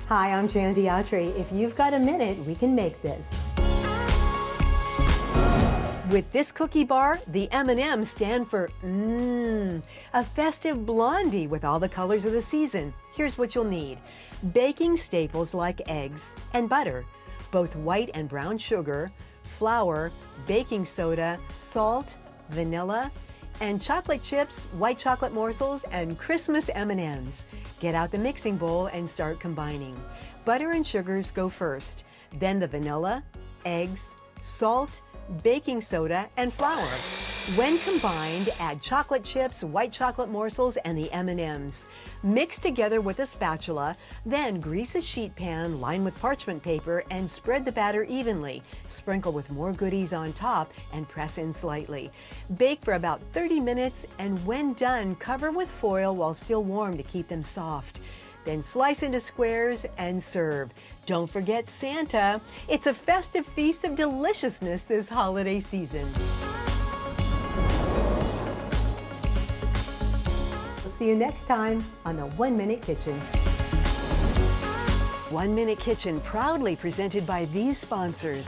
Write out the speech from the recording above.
Hi, I'm Jan Diatri. If you've got a minute, we can make this. With this cookie bar, the M&M'S stand for a festive blondie with all the colors of the season. Here's what you'll need. Baking staples like eggs and butter, both white and brown sugar, flour, baking soda, salt, vanilla, and chocolate chips, white chocolate morsels, and Christmas M&M'S. Get out the mixing bowl and start combining. Butter and sugars go first, then the vanilla, eggs, salt, baking soda, and flour. When combined, add chocolate chips, white chocolate morsels, and the M&M'S. Mix together with a spatula, then grease a sheet pan lined with parchment paper and spread the batter evenly. Sprinkle with more goodies on top and press in slightly. Bake for about 30 minutes, and when done, cover with foil while still warm to keep them soft. Then slice into squares and serve. Don't forget Santa. It's a festive feast of deliciousness this holiday season. We'll see you next time on the 1 Minute Kitchen. 1 Minute Kitchen proudly presented by these sponsors.